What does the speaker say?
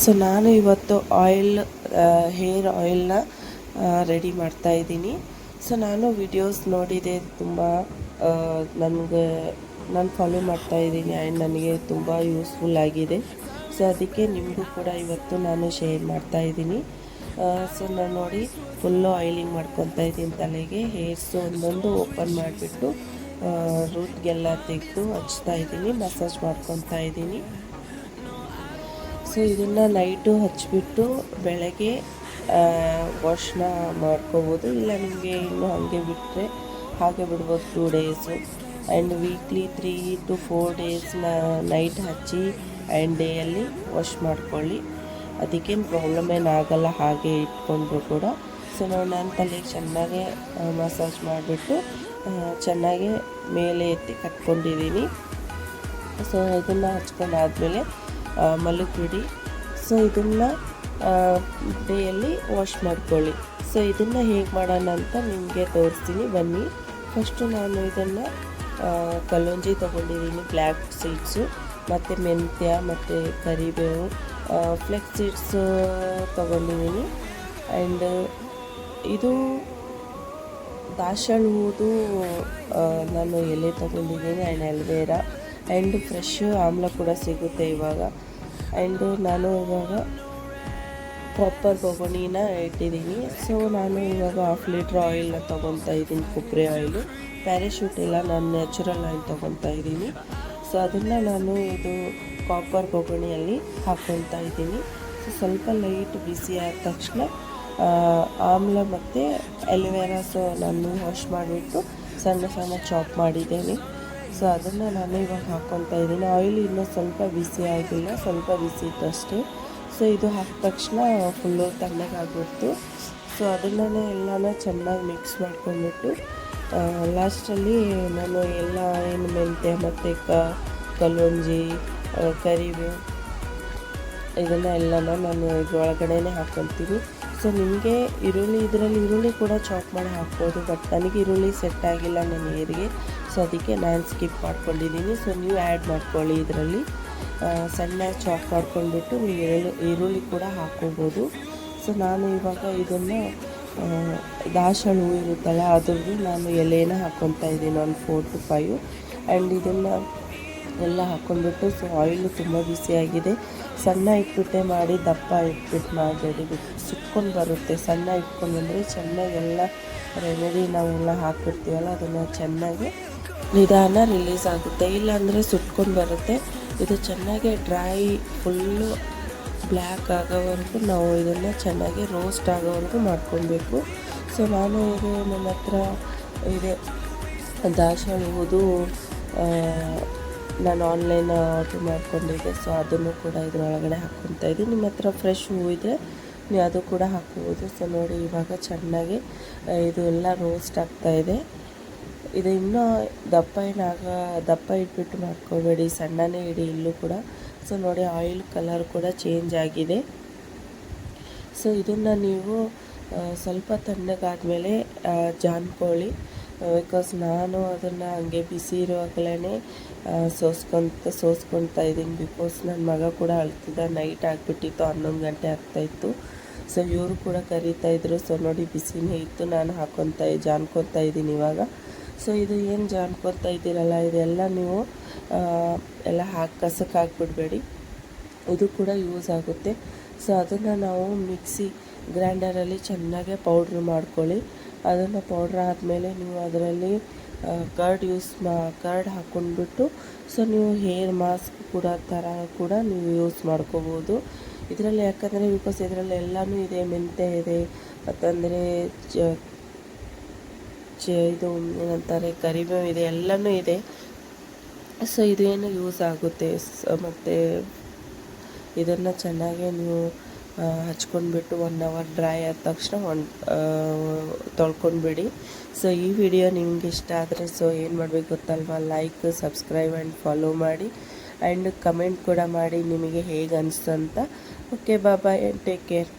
So ನಾನು ಇವತ್ತು hair ಆಯಿಲ್ನ ready ಮಾಡ್ತಾಯಿದ್ದೀನಿ. ಸೊ ನಾನು ವಿಡಿಯೋಸ್ ನೋಡಿದೆ, ತುಂಬ ನನಗೆ ನಾನು ಫಾಲೋ ಮಾಡ್ತಾಯಿದ್ದೀನಿ ಆ್ಯಂಡ್ ನನಗೆ ತುಂಬ ಯೂಸ್ಫುಲ್ ಆಗಿದೆ. ಸೊ ಅದಕ್ಕೆ ನಿಮಗೂ ಕೂಡ ಇವತ್ತು ನಾನು ಶೇರ್ ಮಾಡ್ತಾಯಿದ್ದೀನಿ. ಸೊ ನಾನು ನೋಡಿ ಫುಲ್ಲು ಆಯಿಲಿಂಗ್ ಮಾಡ್ಕೊತಾ ಇದ್ದೀನಿ ತಲೆಗೆ. ಹೇರ್ಸು ಒಂದೊಂದು ಓಪನ್ ಮಾಡಿಬಿಟ್ಟು ರೂಟ್ಗೆಲ್ಲ ತೆಗೆದು ಹಚ್ತಾ ಇದ್ದೀನಿ, ಮಸಾಜ್ ಮಾಡ್ಕೊತಾ ಇದ್ದೀನಿ. ಸೊ ಇದನ್ನು ನೈಟು ಹಚ್ಚಿಬಿಟ್ಟು ಬೆಳಗ್ಗೆ ವಾಶ್ನ ಮಾಡ್ಕೋಬೋದು. ಇಲ್ಲ ನಿಮಗೆ ಇನ್ನೂ ಹಾಗೆ ಬಿಟ್ಟರೆ ಹಾಗೆ ಬಿಡ್ಬೋದು 2 ಡೇಸು. ಆ್ಯಂಡ್ ವೀಕ್ಲಿ 3 to 4 ಡೇಸ್ನ ನೈಟ್ ಹಚ್ಚಿ ಆ್ಯಂಡ್ ಡೇಯಲ್ಲಿ ವಾಶ್ ಮಾಡ್ಕೊಳ್ಳಿ. ಅದಕ್ಕೇನು ಪ್ರಾಬ್ಲಮ್ ಏನಾಗಲ್ಲ ಹಾಗೆ ಇಟ್ಕೊಂಡ್ರು ಕೂಡ. ಸೊ ನಾನು ತಲೆಗೆ ಚೆನ್ನಾಗೆ ಮಸಾಜ್ ಮಾಡಿಬಿಟ್ಟು ಚೆನ್ನಾಗಿ ಮೇಲೆ ಎತ್ತಿ ಕಟ್ಕೊಂಡಿದ್ದೀನಿ. ಸೊ ಇದನ್ನು ಹಚ್ಕೊಂಡಾದಮೇಲೆ ಮಲಗಿಬಿಡಿ. ಸೊ ಇದನ್ನು ಡೇಯಲ್ಲಿ ವಾಶ್ ಮಾಡ್ಕೊಳ್ಳಿ. ಸೊ ಇದನ್ನು ಹೇಗೆ ಮಾಡೋಣ ಅಂತ ನಿಮಗೆ ತೋರಿಸ್ತೀನಿ, ಬನ್ನಿ. ಫಸ್ಟು ನಾನು ಇದನ್ನು ಕಲ್ಲೊಂಜಿ ತೊಗೊಂಡಿದ್ದೀನಿ, ಬ್ಲ್ಯಾಕ್ ಸೀಡ್ಸು, ಮತ್ತು ಮೆಂತ್ಯ ಮತ್ತು ಕರಿಬೇವು, ಫ್ಲೆಕ್ಸ್ ಸೀಡ್ಸು ತೊಗೊಂಡಿದ್ದೀನಿ. ಆ್ಯಂಡ್ ಇದು ದಾಸವಾಳ ಹೂದು ನಾನು ಎಲೆ ತೊಗೊಂಡಿದ್ದೀನಿ. ಆ್ಯಂಡ್ ಅಲ್ವೇರಾ ಆ್ಯಂಡ್ ಫ್ರೆಶ್ ಆಮ್ಲ ಕೂಡ ಸಿಗುತ್ತೆ ಇವಾಗ. ಆ್ಯಂಡ್ ನಾನು ಇವಾಗ ಕಾಪರ್ ಬೊಗಣಿನ ಇಟ್ಟಿದ್ದೀನಿ. ಸೊ ನಾನು ಇವಾಗ 1/2 ಲೀಟ್ರ್ ಆಯಿಲ್ನ ತೊಗೊತಾ ಇದ್ದೀನಿ, ಕೊಬ್ಬರಿ ಆಯಿಲು. ಪ್ಯಾರಾಶೂಟ್ ಇಲ್ಲ, ನಾನು ನ್ಯಾಚುರಲ್ ಆಯಿಲ್ ತೊಗೊತಾ ಇದ್ದೀನಿ. ಸೊ ಅದನ್ನು ನಾನು ಇದು ಕಾಪರ್ ಬೊಗಣಿಯಲ್ಲಿ ಹಾಕ್ಕೊತಾ ಇದ್ದೀನಿ. ಸೊ ಸ್ವಲ್ಪ ಲೈಟ್ ಬಿಸಿ ಆದ ತಕ್ಷಣ ಆಮ್ಲ ಮತ್ತು ಅಲೋವೆರಾ ಸೊ ನಾನು ವಾಶ್ ಮಾಡಿಬಿಟ್ಟು ಸಣ್ಣ ಸಣ್ಣ ಚಾಪ್ ಮಾಡಿದ್ದೇನೆ. ಸೊ ಅದನ್ನು ನಾನು ಇವಾಗ ಹಾಕ್ಕೊತಾ ಇದ್ದೀನಿ. ಆಯಿಲ್ ಇನ್ನೂ ಸ್ವಲ್ಪ ಬಿಸಿ ಆಗಿಲ್ಲ, ಸ್ವಲ್ಪ ಬಿಸಿ ಇತ್ತಷ್ಟೇ. ಸೊ ಇದು ಹಾಕಿದ ತಕ್ಷಣ ಫುಲ್ಲು ತಣ್ಣಗಾಗ್ಬಿಡ್ತು. ಸೊ ಅದನ್ನು ಎಲ್ಲನೂ ಚೆನ್ನಾಗಿ ಮಿಕ್ಸ್ ಮಾಡ್ಕೊಂಡ್ಬಿಟ್ಟು ಲಾಸ್ಟಲ್ಲಿ ನಾನು ಎಲ್ಲ ಏನು ಮೆಂತ್ಯ ಮತ್ತು ಕಲ್ಲೊಂಜಿ, ಕರಿಬೇವು ಇದನ್ನು ನಾನು ಇದ್ರೊಳಗಡೆನೇ ಹಾಕ್ಕೊತೀನಿ. ಸೊ ನಿಮಗೆ ಇದರಲ್ಲಿ ಈರುಳ್ಳಿ ಕೂಡ ಚಾಪ್ ಮಾಡಿ ಹಾಕ್ಬೋದು, ಬಟ್ ನನಗೆ ಈರುಳ್ಳಿ ಸೆಟ್ ಆಗಿಲ್ಲ ನನ್ನ ಹೇರಿಗೆ. ಸೊ ಅದಕ್ಕೆ ನಾನು ಸ್ಕಿಪ್ ಮಾಡ್ಕೊಂಡಿದ್ದೀನಿ. ಸೊ ನೀವು ಆ್ಯಡ್ ಮಾಡ್ಕೊಳ್ಳಿ ಇದರಲ್ಲಿ. ಸಣ್ಣ ಚಾಪ್ ಮಾಡ್ಕೊಂಡ್ಬಿಟ್ಟು ನೀವು ಈರುಳ್ಳಿ ಕೂಡ ಹಾಕ್ಕೋಬೋದು. ಸೊ ನಾನು ಇವಾಗ ಇದನ್ನು ದಾಸವಾಳ ಹೂವು ಇರುತ್ತಲ್ಲ ಅದ್ರದ್ದು ನಾನು ಎಲೆನ ಹಾಕ್ಕೊತಾ ಇದ್ದೀನಿ, ಒಂದು 4 to 5. ಆ್ಯಂಡ್ ಇದನ್ನು ಎಲ್ಲ ಹಾಕ್ಕೊಂಡ್ಬಿಟ್ಟು ಸೊ ಆಯಿಲು ತುಂಬ ಬಿಸಿಯಾಗಿದೆ. ಸಣ್ಣ ಇಟ್ಬಿಟ್ಟೆ ಮಾಡಿ, ದಪ್ಪ ಇಟ್ಬಿಟ್ಟು ಮಾಡಬೇಡಿ, ಸುಟ್ಕೊಂಡು ಬರುತ್ತೆ. ಸಣ್ಣ ಇಟ್ಕೊಂಡ್ಬಂದರೆ ಚೆನ್ನಾಗೆಲ್ಲ ರೆಮಿಡಿ ನಾವೆಲ್ಲ ಹಾಕ್ಬಿಡ್ತೀವಲ್ಲ ಅದನ್ನು ಚೆನ್ನಾಗಿ ನಿಧಾನ ರಿಲೀಸ್ ಆಗುತ್ತೆ. ಇಲ್ಲಾಂದರೆ ಸುಟ್ಕೊಂಡು ಬರುತ್ತೆ. ಇದು ಚೆನ್ನಾಗಿ ಡ್ರೈ ಫುಲ್ಲು ಬ್ಲ್ಯಾಕ್ ಆಗೋವರೆಗೂ ನಾವು ಇದನ್ನು ಚೆನ್ನಾಗಿ ರೋಸ್ಟ್ ಆಗೋವರೆಗೂ ಮಾಡ್ಕೊಬೇಕು. ಸೊ ನಾನು ಇದು ನನ್ನ ಹತ್ರ ಇದೆ ದಾಸವಾಳ ಹೂವುದು, ನಾನು ಆನ್ಲೈನ್ ಆರ್ಡ್ರ್ ಮಾಡ್ಕೊಂಡಿದ್ದೆ. ಸೊ ಅದನ್ನು ಕೂಡ ಇದರೊಳಗಡೆ ಹಾಕ್ಕೊತಾ ಇದ್ದೀನಿ. ನಿಮ್ಮ ಹತ್ರ ಫ್ರೆಶ್ ಹೂವು ಇದ್ದರೆ ನೀವು ಅದು ಕೂಡ ಹಾಕ್ಬೋದು. ಸೊ ನೋಡಿ ಇವಾಗ ಚೆನ್ನಾಗಿ ಇದು ಎಲ್ಲ ರೋಸ್ಟ್ ಆಗ್ತಾಯಿದೆ. ಇದು ಇನ್ನೂ ದಪ್ಪ ಇಟ್ಬಿಟ್ಟು ಮಾಡ್ಕೋಬೇಡಿ, ಸಣ್ಣನೇ ಇಡಿ ಇಲ್ಲೂ ಕೂಡ. ಸೊ ನೋಡಿ ಆಯಿಲ್ ಕಲರ್ ಕೂಡ ಚೇಂಜ್ ಆಗಿದೆ. ಸೊ ಇದನ್ನು ನೀವು ಸ್ವಲ್ಪ ತಣ್ಣಗಾದಮೇಲೆ ಜಾನ್ಕೊಳ್ಳಿ. ಬಿಕಾಸ್ ನಾನು ಅದನ್ನು ಹಂಗೆ ಬಿಸಿ ಇರುವಾಗಲೇ ಸೋಸ್ಕೊತಾ ಇದ್ದೀನಿ. ಬಿಕಾಸ್ ನನ್ನ ಮಗ ಕೂಡ ಅಳ್ತಿದ್ದ, ನೈಟ್ ಆಗಿಬಿಟ್ಟಿತ್ತು, 11 ಗಂಟೆ ಆಗ್ತಾಯಿತ್ತು. ಸೊ ಇವರು ಕೂಡ ಕರೀತಾಯಿದ್ರು. ಸೊ ನೋಡಿ ಬಿಸಿನೇ ಇತ್ತು, ನಾನು ಜಾನ್ಕೊತಾ ಇದ್ದೀನಿ ಇವಾಗ. ಸೊ ಇದು ಏನು ಜಾನ್ಕೊತಾ ಇದ್ದೀರಲ್ಲ ಇದೆಲ್ಲ ನೀವು ಎಲ್ಲ ಕಸಕ್ಕೆ ಹಾಕ್ಬಿಡ್ಬೇಡಿ, ಇದು ಕೂಡ ಯೂಸ್ ಆಗುತ್ತೆ. ಸೊ ಅದನ್ನು ನಾವು ಮಿಕ್ಸಿ ಗ್ರೈಂಡರಲ್ಲಿ ಚೆನ್ನಾಗೆ ಪೌಡ್ರ್ ಮಾಡ್ಕೊಳ್ಳಿ. ಅದನ್ನು ಪೌಡ್ರ್ ಆದಮೇಲೆ ನೀವು ಅದರಲ್ಲಿ ಕರ್ಡ್ ಹಾಕ್ಕೊಂಡ್ಬಿಟ್ಟು ಸೊ ನೀವು ಹೇರ್ ಮಾಸ್ಕ್ ಕೂಡ ನೀವು ಯೂಸ್ ಮಾಡ್ಕೋಬೋದು ಇದರಲ್ಲಿ. ಯಾಕಂದರೆ ಬಿಕಾಸ್ ಇದರಲ್ಲಿ ಎಲ್ಲನೂ ಇದೆ, ಮೆಂತ್ಯ ಇದೆ, ಮತ್ತಂದರೆ ಇದು ಏನಂತಾರೆ ಕರಿಬೇವು ಇದೆ, ಎಲ್ಲನೂ ಇದೆ. ಸೊ ಇದೇನು ಯೂಸ್ ಆಗುತ್ತೆ. ಮತ್ತು ಇದನ್ನು ಚೆನ್ನಾಗಿ ನೀವು ಹಚ್ಕೊಂಡ್ಬಿಟ್ಟು 1 hour ಡ್ರೈ ಆದ ತಕ್ಷಣ ತೊಳ್ಕೊಂಡ್ಬಿಡಿ. ಸೊ ಈ ವಿಡಿಯೋ ನಿಮ್ಗೆ ಇಷ್ಟ ಆದರೆ ಸೊ ಏನು ಮಾಡಬೇಕು ಗೊತ್ತಲ್ವ, ಲೈಕ್, ಸಬ್ಸ್ಕ್ರೈಬ್ ಆ್ಯಂಡ್ ಫಾಲೋ ಮಾಡಿ. ಆ್ಯಂಡ್ ಕಮೆಂಟ್ ಕೂಡ ಮಾಡಿ ನಿಮಗೆ ಹೇಗೆ ಅನಿಸ್ತು ಅಂತ. Okay, bye and take care.